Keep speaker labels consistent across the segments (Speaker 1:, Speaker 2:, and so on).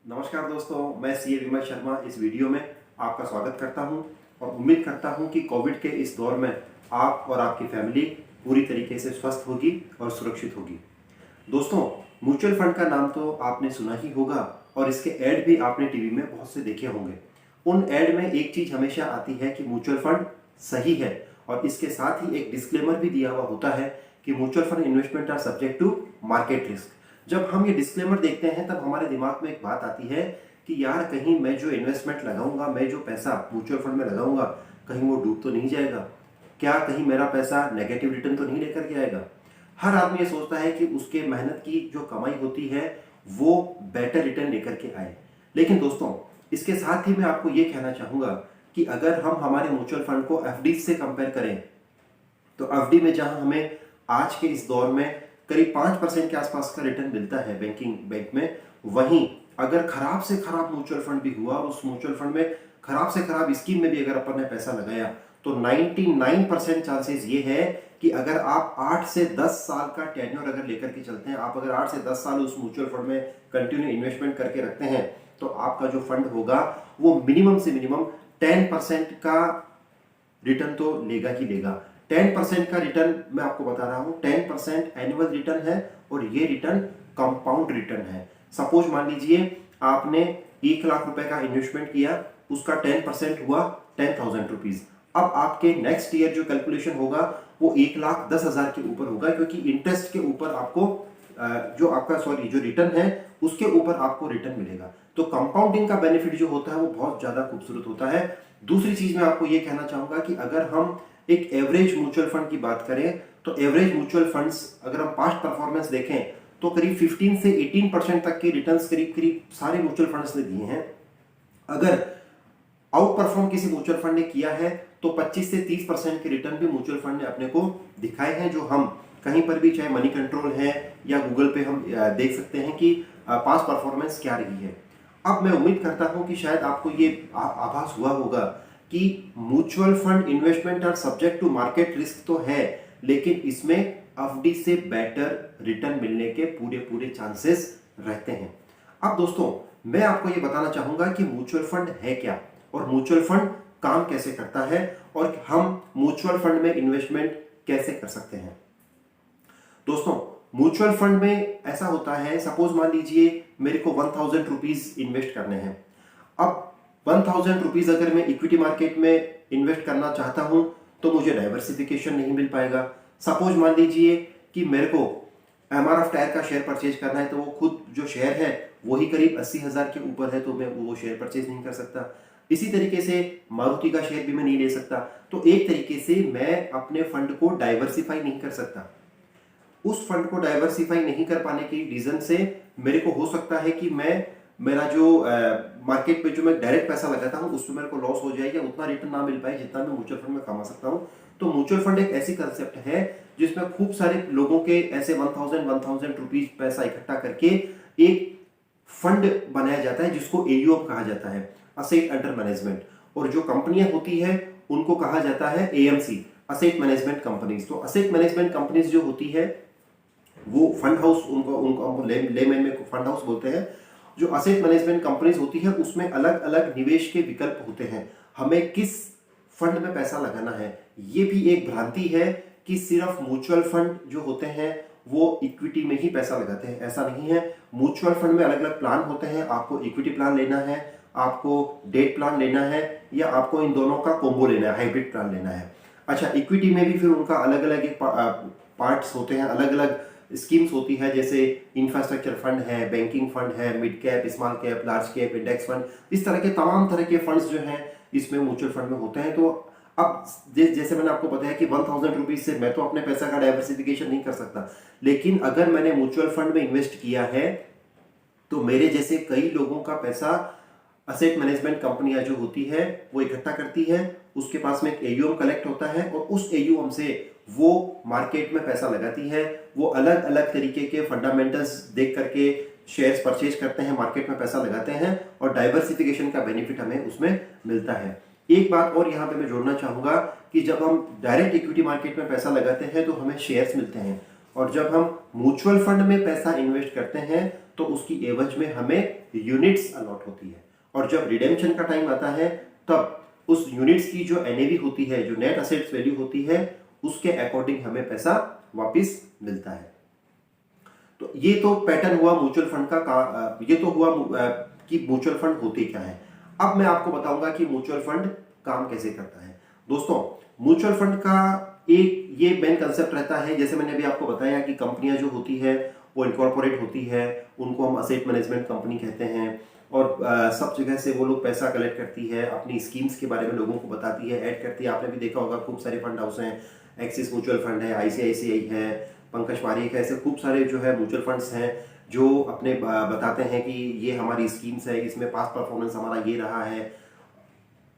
Speaker 1: नमस्कार दोस्तों, मैं सीए विमल शर्मा इस वीडियो में आपका स्वागत करता हूं और उम्मीद करता हूं कि कोविड के इस दौर में आप और आपकी फैमिली पूरी तरीके से स्वस्थ होगी और सुरक्षित होगी। दोस्तों, म्यूचुअल फंड का नाम तो आपने सुना ही होगा और इसके ऐड भी आपने टीवी में बहुत से देखे होंगे। उन ऐड में एक चीज़ हमेशा आती है कि म्यूचुअल फंड सही है और इसके साथ ही एक डिस्क्लेमर भी दिया हुआ होता है कि mutual fund investment are subject to market risk. जब हम ये डिस्क्लेमर देखते हैं तब हमारे दिमाग में एक बात आती है कि यार कहीं मैं जो इन्वेस्टमेंट लगाऊंगा, मैं जो पैसा म्यूचुअल फंड में लगाऊंगा, कहीं वो डूब तो नहीं जाएगा? क्या कहीं मेरा पैसा नेगेटिव रिटर्न तो नहीं लेकर के आएगा? हर आदमी ये सोचता है कि उसके मेहनत की जो कमाई होती है वो बेटर रिटर्न लेकर के आए। लेकिन दोस्तों, इसके साथ ही मैं आपको ये कहना चाहूंगा कि अगर हम हमारे म्यूचुअल फंड को एफडी से कंपेयर करें तो एफडी में जहां हमें आज के इस दौर में करीब 5% के आसपास का रिटर्न मिलता है बैंक में, वहीं अगर खराब से खराब म्यूचुअल फंड भी हुआ और उस म्यूचुअल फंड में खराब से खराब स्कीम में भी अगर अपन ने पैसा लगाया तो 99% चांसेस ये है कि अगर आप 8 से 10 साल का टेन्योर अगर लेकर के चलते हैं, आप अगर 8 से 10 साल उस म्यूचुअल फंड में कंटिन्यू इन्वेस्टमेंट करके रखते हैं तो आपका जो फंड होगा वो मिनिमम से मिनिमम 10% का रिटर्न तो लेगा ही लेगा। 10% का रिटर्न मैं आपको बता रहा हूं, 10% एनुअल रिटर्न है और ये रिटर्न कंपाउंड रिटर्न है। सपोज मान लीजिए आपने 1 लाख रुपए का इन्वेस्टमेंट किया, उसका 10% हुआ 10,000 रुपीज। अब आपके नेक्स्ट ईयर जो कैलकुलेशन होगा वो 1,10,000 के ऊपर होगा, क्योंकि इंटरेस्ट के ऊपर आपको जो रिटर्न है उसके ऊपर आपको रिटर्न मिलेगा। तो कंपाउंडिंग का बेनिफिट जो होता है वो बहुत ज्यादा खूबसूरत होता है। दूसरी चीज मैं आपको ये कहना चाहूंगा कि अगर हम एक एवरेज म्यूचुअल फंड की बात करें तो एवरेज म्यूचुअल फंड्स अगर हम पास्ट परफॉर्मेंस देखें तो करीब 15 से 18% तक के रिटर्न्स करीब करीब सारे म्यूचुअल फंड्स ने दिए हैं। अगर आउट परफॉर्म किसी म्यूचुअल फंड ने किया है तो 25 से 30% के रिटर्न भी म्यूचुअल फंड ने अपने को दिखाए हैं, जो हम कहीं पर भी चाहे मनी कंट्रोल है या गूगल पे हम देख सकते हैं कि पास्ट परफॉर्मेंस क्या रही है। अब मैं उम्मीद करता हूं कि शायद आपको ये आभास हुआ होगा कि mutual fund investment are subject to market risk तो है, लेकिन इसमें एफडी से बेटर रिटर्न मिलने के पूरे पूरे चांसेस रहते हैं। अब दोस्तों, मैं आपको ये बताना चाहूंगा कि म्यूचुअल फंड है क्या और म्यूचुअल फंड काम कैसे करता है और हम म्यूचुअल फंड में इन्वेस्टमेंट कैसे कर सकते हैं। दोस्तों, म्यूचुअल फंड में ऐसा होता है, सपोज मान लीजिए मेरे को 1,000 रुपीज इन्वेस्ट करने हैं। अब 1,000 रुपीज अगर मैं इक्विटी मार्केट में इन्वेस्ट करना चाहता हूं तो मुझे डाइवर्सिफिकेशन नहीं मिल पाएगा। सपोज मान लीजिए कि मेरे को एमआरएफ टायर का शेयर परचेज करना है तो वो खुद जो शेयर है वही करीब 80,000 के ऊपर है, तो मैं वो शेयर परचेज नहीं कर सकता। इसी तरीके से मारुति का शेयर भी मैं नहीं ले सकता। तो एक तरीके से मैं अपने फंड को डाइवर्सिफाई नहीं कर सकता। उस फंड को डाइवर्सिफाई नहीं कर पाने की रीजन से मेरे को हो सकता है कि मेरा जो मार्केट पे जो मैं डायरेक्ट पैसा लगाता हूं उसमें मेरे को लॉस हो जाए या उतना रिटर्न ना मिल पाए जितना मैं म्यूचुअल फंड में कमा सकता हूं। तो म्यूचुअल फंड एक ऐसी कंसेप्ट है जिसमें खूब सारे लोगों के ऐसे 1,000 रुपीज पैसा इकट्ठा करके एक फंड बनाया जाता है जिसको एयूएम कहा जाता है, असेट अंडर मैनेजमेंट। और जो कंपनियां होती है उनको कहा जाता है एएमसी, असेट मैनेजमेंट कंपनीज। तो असेट मैनेजमेंट कंपनीज जो होती है वो फंड हाउस, उनको लेमैन में फंड हाउस बोलते हैं। जो असेट मैनेजमेंट कंपनीज होती है उसमें अलग अलग निवेश के विकल्प होते हैं, हमें किस फंड में पैसा लगाना है। ये भी एक भ्रांति है कि सिर्फ म्यूचुअल फंड जो होते हैं वो इक्विटी में ही पैसा लगाते हैं, ऐसा नहीं है। म्यूचुअल फंड में अलग अलग प्लान होते हैं, आपको इक्विटी प्लान लेना है, आपको डेट प्लान लेना है या आपको इन दोनों का कॉम्बो लेना है, हाइब्रिड प्लान लेना है। अच्छा, इक्विटी में भी फिर उनका अलग अलग एक पार्ट्स होते हैं, अलग अलग स्कीम्स होती है, जैसे इंफ्रास्ट्रक्चर फंड है, बैंकिंग फंड है, mid cap, small cap, large cap, index fund, इस तरह के तमाम तरह के फंड्स जो हैं इसमें म्यूचुअल फंड में होते हैं। तो अब जैसे मैंने आपको बताया कि 1,000 रुपीज से मैं तो अपने पैसा का डाइवर्सिफिकेशन नहीं कर सकता, लेकिन अगर मैंने म्यूचुअल फंड में इन्वेस्ट किया है तो मेरे जैसे कई लोगों का पैसा असेट मैनेजमेंट कंपनियां जो होती है वो इकट्ठा करती है, उसके पास में एक एयूएम कलेक्ट होता है और उस एयूएम से वो मार्केट में पैसा लगाती है। वो अलग अलग तरीके के फंडामेंटल्स देख करके शेयर्स परचेज करते हैं, मार्केट में पैसा लगाते हैं और डाइवर्सिफिकेशन का बेनिफिट हमें उसमें मिलता है। एक बात और यहाँ पे मैं जोड़ना चाहूंगा कि जब हम डायरेक्ट इक्विटी मार्केट में पैसा लगाते हैं तो हमें शेयर्स मिलते हैं और जब हम म्यूचुअल फंड में पैसा इन्वेस्ट करते हैं तो उसकी एवज में हमें यूनिट्स अलॉट होती है, और जब रिडेम्पशन का टाइम आता है तब उस यूनिट्स की जो एनएवी होती है, जो नेट असेट्स वैल्यू होती है, उसके अकॉर्डिंग हमें पैसा वापस मिलता है। तो ये तो पैटर्न हुआ म्यूचुअल फंड का, ये तो हुआ कि म्यूचुअल फंड होते क्या है। अब मैं आपको बताऊंगा कि म्यूचुअल फंड काम कैसे करता है। दोस्तों, म्यूचुअल फंड का एक ये मेन कंसेप्ट रहता है, जैसे मैंने अभी आपको बताया कि कंपनियां जो होती है वो इनकॉर्पोरेट होती है, उनको हम असेट मैनेजमेंट कंपनी कहते हैं, और सब जगह से वो लोग पैसा कलेक्ट करती है, अपनी स्कीम्स के बारे में लोगों को बताती है, ऐड करती है। आपने भी देखा होगा खूब सारे फंड हाउस हैं, एक्सिस म्यूचुअल फंड है, आईसीआईसीआई है, पंकज पारीक है, ऐसे खूब सारे जो है म्यूचुअल फंड्स हैं जो अपने बताते हैं कि ये हमारी स्कीम्स है, इसमें पास्ट परफॉर्मेंस हमारा ये रहा है,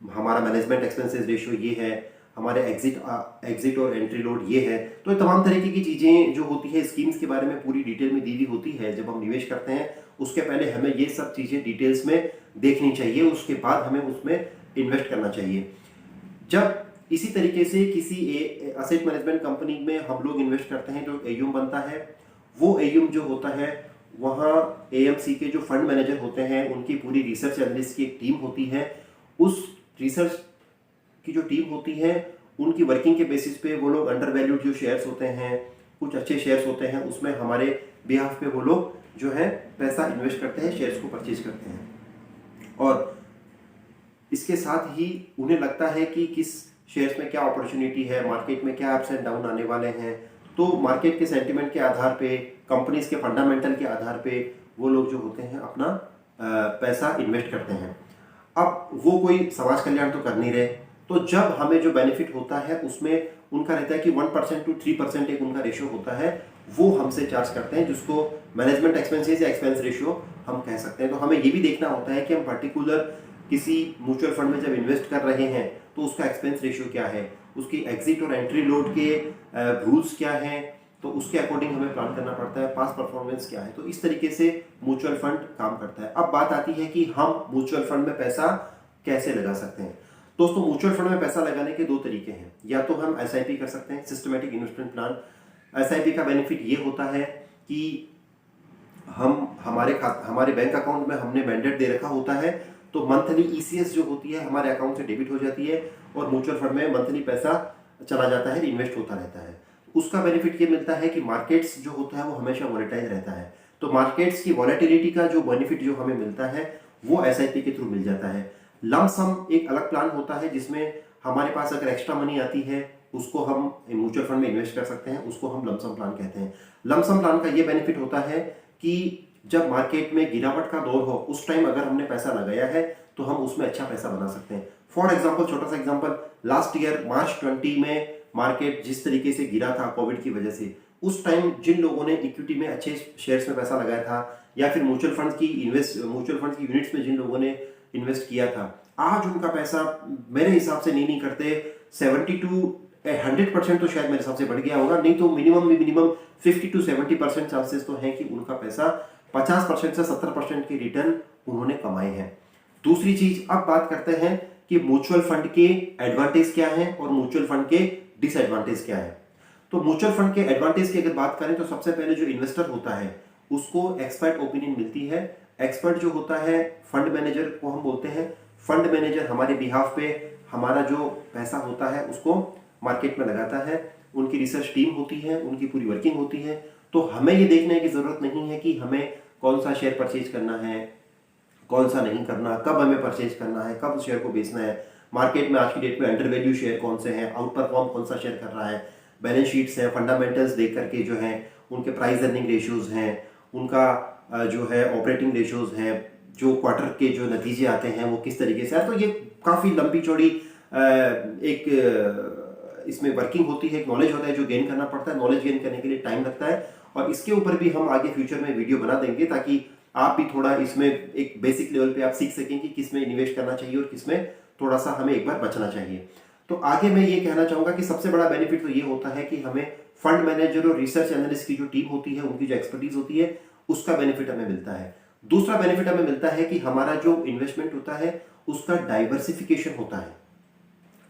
Speaker 1: हमारा मैनेजमेंट एक्सपेंसेस रेशियो ये है, हमारे एग्जिट और एंट्री लोड ये है। तो तमाम तरीके की चीज़ें जो होती है स्कीम्स के बारे में पूरी डिटेल में दी हुई होती है। जब हम निवेश करते हैं उसके पहले हमें ये सब चीज़ें डिटेल्स में देखनी चाहिए, उसके बाद हमें उसमें इन्वेस्ट करना चाहिए। जब इसी तरीके से किसी असेट मैनेजमेंट कंपनी में हम लोग इन्वेस्ट करते हैं, जो एयूम बनता है, वो एयूम जो होता है वहाँ एएमसी के जो फंड मैनेजर होते हैं उनकी पूरी रिसर्च एनालिस्ट की एक टीम होती है। उस रिसर्च की जो टीम होती है उनकी वर्किंग के बेसिस पे वो लोग अंडर वैल्यूड जो शेयर्स होते हैं, कुछ अच्छे शेयर्स होते हैं, उसमें हमारे बिहाफ पे वो लोग जो है पैसा इन्वेस्ट करते हैं, शेयर्स को परचेज करते हैं। और इसके साथ ही उन्हें लगता है कि किस शेयर्स में क्या अपॉर्चुनिटी है, मार्केट में क्या अप्स एंड डाउन आने वाले हैं, तो मार्केट के सेंटिमेंट के आधार पे, कंपनीज के फंडामेंटल के आधार पे वो लोग जो होते हैं अपना पैसा इन्वेस्ट करते हैं। अब वो कोई समाज कल्याण तो कर नहीं रहे, तो जब हमें जो बेनिफिट होता है उसमें उनका रहता है कि 1% to 3% एक उनका रेशियो होता है, वो हमसे चार्ज करते हैं, जिसको मैनेजमेंट एक्सपेंसेस या एक्सपेंस रेशियो हम कह सकते हैं। तो हमें ये भी देखना होता है कि हम पर्टिकुलर किसी म्यूचुअल फंड में जब इन्वेस्ट कर रहे हैं तो उसका एक्सपेंस रेशियो क्या है, उसकी एग्जिट और एंट्री लोड के रूल्स क्या हैं, तो उसके अकॉर्डिंग हमें प्लान करना पड़ता है, पास परफॉर्मेंस क्या है। तो इस तरीके से म्यूचुअल फंड काम करता है। अब बात आती है कि हम म्यूचुअल फंड में पैसा कैसे लगा सकते हैं। दोस्तों, म्यूचुअल फंड में पैसा लगाने के दो तरीके हैं। या तो हम एसआईपी कर सकते हैं, सिस्टमैटिक इन्वेस्टमेंट प्लान। एसआईपी का बेनिफिट ये होता है कि हम हमारे बैंक अकाउंट में हमने मैंडेट दे रखा होता है, तो मंथली ईसीएस जो होती है हमारे अकाउंट से डेबिट हो जाती है, और म्यूचुअल फंड में मंथली पैसा चला जाता है, इन्वेस्ट होता रहता है। उसका बेनिफिट ये मिलता है कि मार्केट्स जो होता है वो हमेशा वॉलेटाइल रहता है, तो मार्केट्स की वॉलेटिलिटी का जो बेनिफिट जो हमें मिलता है वो एसआईपी के थ्रू मिल जाता है। लम सम एक अलग प्लान होता है जिसमें हमारे पास अगर एक्स्ट्रा मनी आती है उसको हम म्यूचुअल फंड में इन्वेस्ट कर सकते हैं, उसको हम लमसम प्लान कहते हैं। लमसम प्लान का ये बेनिफिट होता है कि जब मार्केट में गिरावट का दौर हो उस टाइम अगर हमने पैसा लगाया है तो हम उसमें अच्छा पैसा बना सकते हैं। फॉर एग्जाम्पल, छोटा सा एग्जाम्पल, लास्ट ईयर मार्च 20 में मार्केट जिस तरीके से गिरा था कोविड की वजह से, उस टाइम जिन लोगों ने इक्विटी में अच्छे शेयर्स में पैसा लगाया था या फिर म्यूचुअल फंड की यूनिट्स में जिन लोगों ने इन्वेस्ट किया था, आज उनका पैसा मेरे हिसाब से नहीं करते 70 to 100% तो शायद मेरे हिसाब से बढ़ गया होगा, नहीं तो मिनिमम 50 to 70% चांसेस तो हैं कि उनका पैसा 50% से 70% के रिटर्न उन्होंने कमाए हैं। दूसरी चीज, अब बात करते हैं कि म्यूचुअल फंड के एडवांटेज क्या हैं और म्यूचुअल फंड के डिसएडवांटेज क्या है। तो म्यूचुअल फंड के एडवांटेज की अगर बात करें तो सबसे पहले जो इन्वेस्टर होता है उसको एक्सपर्ट ओपिनियन मिलती है। एक्सपर्ट जो होता है फंड मैनेजर को हम बोलते हैं। फंड मैनेजर हमारे बिहाफ पे हमारा जो पैसा होता है उसको मार्केट में लगाता है, उनकी रिसर्च टीम होती है, उनकी पूरी वर्किंग होती है। तो हमें ये देखने की जरूरत नहीं है कि हमें कौन सा शेयर परचेज करना है, कौन सा नहीं करना, कब हमें परचेज करना है, कब शेयर को बेचना है, मार्केट में आज की डेट में अंडर वैल्यू शेयर कौन से हैं, आउट परफॉर्म कौन सा शेयर कर रहा है, बैलेंस शीट्स हैं, फंडामेंटल्स देख करके जो हैं उनके प्राइस अर्निंग रेशियोज हैं, उनका जो है ऑपरेटिंग रेशियोज हैं, जो क्वार्टर के जो नतीजे आते हैं वो किस तरीके से है। तो ये काफ़ी लंबी चौड़ी एक इसमें वर्किंग होती है, एक नॉलेज होता है जो गेन करना पड़ता है। नॉलेज गेन करने के लिए टाइम लगता है, और इसके ऊपर भी हम आगे फ्यूचर में वीडियो बना देंगे ताकि आप भी थोड़ा इसमें एक बेसिक लेवल पे आप सीख सकें कि किस में इन्वेस्ट करना चाहिए और किस में थोड़ा सा हमें एक बार बचना चाहिए। तो आगे मैं ये कहना चाहूँगा कि सबसे बड़ा बेनिफिट तो ये होता है कि हमें फंड मैनेजर और रिसर्च एनालिस्ट की जो टीम होती है, उनकी जो एक्सपर्टीज होती है, उसका बेनिफिट हमें मिलता है। दूसरा बेनिफिट हमें मिलता है कि हमारा जो इन्वेस्टमेंट होता है उसका डाइवर्सिफिकेशन होता है।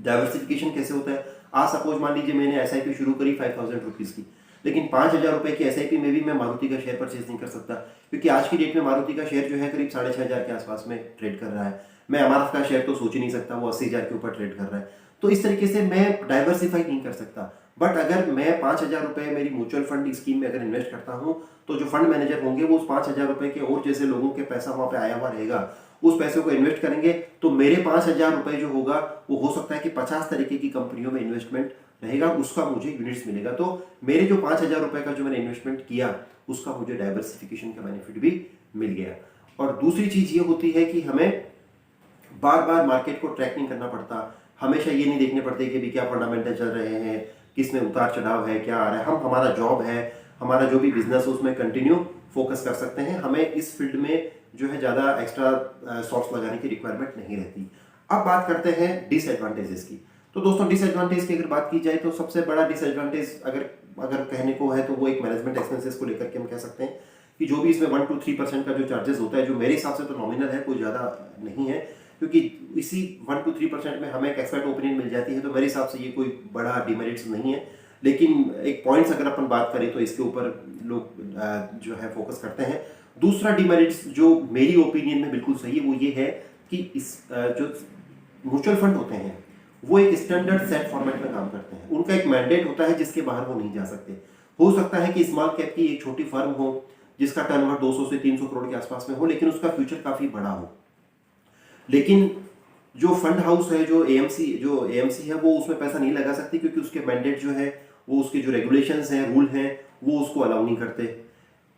Speaker 1: डाइवर्सिफिकेशन कैसे होता है? आज सपोज मान लीजिए मैंने एसआईपी शुरू करी 5000 रुपीज की, लेकिन 5,000 रुपए की एसआईपी में भी मैं मारुति का शेयर परचेज नहीं कर सकता, क्योंकि आज की डेट में मारुति का शेयर जो है करीब 6,500 के आसपास में ट्रेड कर रहा है। मैं अमारफ का शेयर तो सोच ही नहीं सकता, वो 80,000 के ऊपर ट्रेड कर रहा है। तो इस तरीके से मैं डाइवर्सिफाई नहीं कर सकता। बट अगर मैं 5,000 रुपए मेरी म्यूचुअल फंड स्कीम में अगर इन्वेस्ट करता हूं, तो जो फंड मैनेजर होंगे वो उस 5,000 रुपए के और जैसे लोगों के पैसा वहां पे आया हुआ रहेगा, उस पैसे को इन्वेस्ट करेंगे, तो मेरे 5,000 रुपए जो होगा वो हो सकता है कि 50 तरीके की कंपनियों में इन्वेस्टमेंट रहेगा, उसका मुझे यूनिट्स मिलेगा। तो मेरे जो 5,000 रुपए का जो मैंने इन्वेस्टमेंट किया, उसका मुझे डाइवर्सिफिकेशन का बेनिफिट भी मिल गया। और दूसरी चीज ये होती है कि हमें बार बार मार्केट को ट्रैक नहीं करना पड़ता, हमेशा ये नहीं देखने पड़ते कि भी क्या फंडामेंटल चल रहे हैं, किसमें उतार चढ़ाव है, क्या आ रहा है। हम हमारा जॉब है, हमारा जो भी बिजनेस है उसमें कंटिन्यू फोकस कर सकते हैं। हमें इस फील्ड में जो है ज़्यादा एक्स्ट्रा सॉफ्ट लगाने की रिक्वायरमेंट नहीं रहती। अब बात करते हैं डिसएडवांटेजेस की। तो दोस्तों डिसएडवांटेज की अगर बात की जाए तो सबसे बड़ा डिसएडवांटेज अगर कहने को है तो वो एक मैनेजमेंट एक्सपेंसेस को लेकर के हम कह सकते हैं कि जो भी इसमें 1 to 3% का जो चार्जेस होता है, जो मेरे हिसाब से तो नॉमिनल है, कोई ज़्यादा नहीं है, क्योंकि इसी 1 to 3% में हमें एक एक्सपर्ट ओपिनियन मिल जाती है। तो मेरे हिसाब से ये कोई बड़ा डिमेरिट्स नहीं है। लेकिन एक पॉइंट्स अगर अपन बात करें तो इसके ऊपर लोग जो है फोकस करते हैं। दूसरा डिमेरिट्स जो मेरी ओपिनियन में बिल्कुल सही है वो ये है कि इस जो म्यूचुअल फंड होते हैं वो एक स्टैंडर्ड सेट फॉर्मेट में काम करते हैं। उनका एक मैंडेट होता है जिसके बाहर वो नहीं जा सकते। हो सकता है कि स्मॉल कैप की एक छोटी फर्म हो जिसका टर्नओवर 200 से 300 करोड़ के आसपास में हो, लेकिन उसका फ्यूचर काफी बड़ा हो। लेकिन जो फंड हाउस है, जो एएमसी है, वो उसमें पैसा नहीं लगा सकती, क्योंकि उसके मैंडेट जो है, वो उसके जो रेगुलेशंस हैं, रूल हैं, वो उसको अलाउ नहीं करते।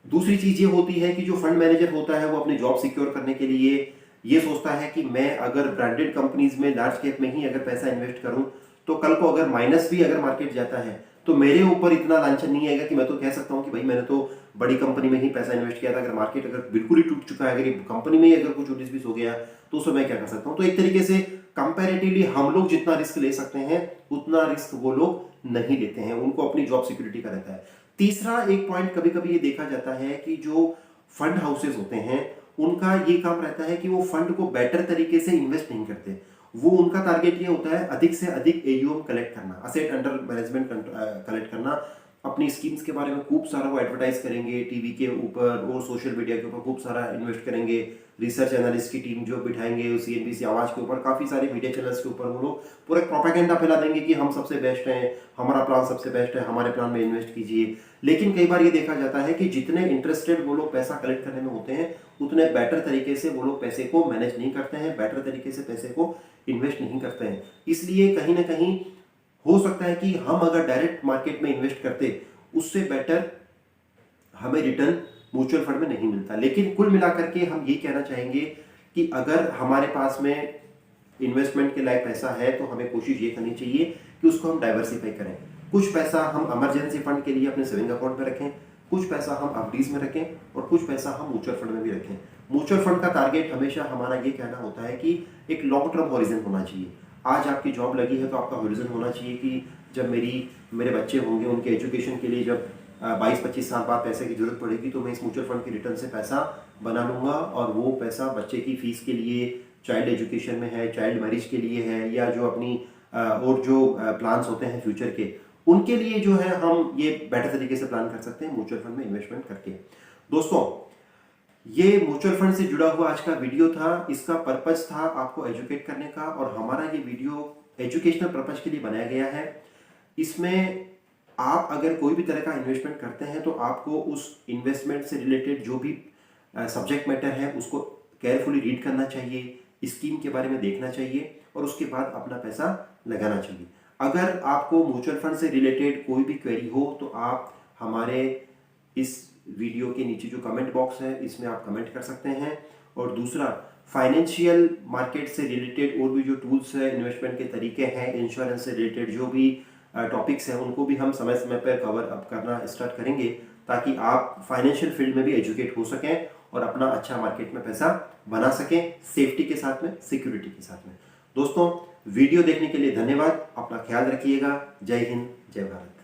Speaker 1: दूसरी चीज ये होती है कि जो फंड मैनेजर होता है वो अपनी जॉब सिक्योर करने के लिए ये सोचता है कि मैं अगर ब्रांडेड कंपनीज में लार्ज कैप में ही अगर पैसा इन्वेस्ट करूं, तो कल को अगर माइनस भी अगर मार्केट जाता है तो मेरे ऊपर इतना लांछन नहीं आएगा कि मैं तो कह सकता हूं कि भाई मैंने तो बड़ी कंपनी में ही पैसा इन्वेस्ट किया था। अगर मार्केट अगर बिल्कुल ही टूट चुका है, अगर ये कंपनी में ही अगर कुछ 19-20 हो गया, तो उसमें मैं क्या कर सकता हूं। तो एक तरीके से कंपैरेटिवली हम लोग जितना रिस्क ले सकते हैं उतना रिस्क वो लोग नहीं लेते हैं, उनको अपनी जॉब सिक्योरिटी का रहता है। तीसरा एक पॉइंट कभी कभी ये देखा जाता है कि जो फंड हाउसेज होते हैं उनका ये काम रहता है कि वो फंड को बेटर तरीके से इन्वेस्ट नहीं करते। वो उनका टारगेट ये होता है अधिक से अधिक एयूएम कलेक्ट करना, असेट अंडर मैनेजमेंट कलेक्ट करना। अपनी स्कीम्स के बारे में खूब सारा वो एडवर्टाइज करेंगे टीवी के ऊपर और सोशल मीडिया के ऊपर, खूब सारा इन्वेस्ट करेंगे। रिसर्च एनालिस्ट की टीम जो बिठाएंगे सीएनबीसी आवाज के ऊपर, काफी सारे मीडिया चैनल्स के ऊपर वो लोग पूरा प्रोपेगेंडा फैला देंगे कि हम सबसे बेस्ट हैं, हमारा प्लान सबसे बेस्ट है, हमारे प्लान में इन्वेस्ट कीजिए। लेकिन कई बार ये देखा जाता है कि जितने इंटरेस्टेड वो लोग पैसा कलेक्ट करने में होते हैं उतने बेटर तरीके से वो लोग पैसे को मैनेज नहीं करते हैं, बेटर तरीके से पैसे को इन्वेस्ट नहीं करते हैं। इसलिए कहीं ना कहीं हो सकता है कि हम अगर डायरेक्ट मार्केट में इन्वेस्ट करते उससे बेटर हमें रिटर्न म्यूचुअल फंड में नहीं मिलता। लेकिन कुल मिलाकर के हम ये कहना चाहेंगे कि अगर हमारे पास में इन्वेस्टमेंट के लायक पैसा है तो हमें कोशिश ये करनी चाहिए कि उसको हम डाइवर्सिफाई करें। कुछ पैसा हम इमरजेंसी फंड के लिए अपने सेविंग अकाउंट में रखें, कुछ पैसा हम एफडीज में रखें और कुछ पैसा हम म्यूचुअल फंड में भी रखें। म्यूचुअल फंड का टारगेट हमेशा हमारा ये कहना होता है कि एक लॉन्ग टर्म हॉरिजन होना चाहिए। आज आपकी जॉब लगी है तो आपका हॉरिजन होना चाहिए कि जब मेरे बच्चे होंगे, उनके एजुकेशन के लिए जब 22-25 साल बाद पैसे की जरूरत पड़ेगी तो मैं इस म्यूचुअल फंड की रिटर्न से पैसा बना लूंगा और वो पैसा बच्चे की फीस के लिए, चाइल्ड एजुकेशन में है, चाइल्ड मैरिज के लिए है, या जो अपनी और जो प्लान्स होते हैं फ्यूचर के, उनके लिए जो है हम ये बेटर तरीके से प्लान कर सकते हैं म्यूचुअल फंड में इन्वेस्टमेंट करके। दोस्तों, ये म्यूचुअल फंड से जुड़ा हुआ आज का वीडियो था। इसका पर्पज था आपको एजुकेट करने का और हमारा ये वीडियो एजुकेशनल पर्पज के लिए बनाया गया है। इसमें आप अगर कोई भी तरह का इन्वेस्टमेंट करते हैं तो आपको उस इन्वेस्टमेंट से रिलेटेड जो भी सब्जेक्ट मैटर है उसको केयरफुली रीड करना चाहिए, स्कीम के बारे में देखना चाहिए और उसके बाद अपना पैसा लगाना चाहिए। अगर आपको म्यूचुअल फंड से रिलेटेड कोई भी क्वेरी हो तो आप हमारे इस वीडियो के नीचे जो कमेंट बॉक्स है इसमें आप कमेंट कर सकते हैं। और दूसरा, फाइनेंशियल मार्केट से रिलेटेड और भी जो टूल्स है, इन्वेस्टमेंट के तरीके हैं, इंश्योरेंस से रिलेटेड जो भी टॉपिक्स हैं, उनको भी हम समय समय पर कवर अप करना स्टार्ट करेंगे ताकि आप फाइनेंशियल फील्ड में भी एजुकेट हो सकें और अपना अच्छा मार्केट में पैसा बना सकें, सेफ्टी के साथ में, सिक्योरिटी के साथ में। दोस्तों, वीडियो देखने के लिए धन्यवाद। अपना ख्याल रखिएगा। जय हिंद, जय भारत।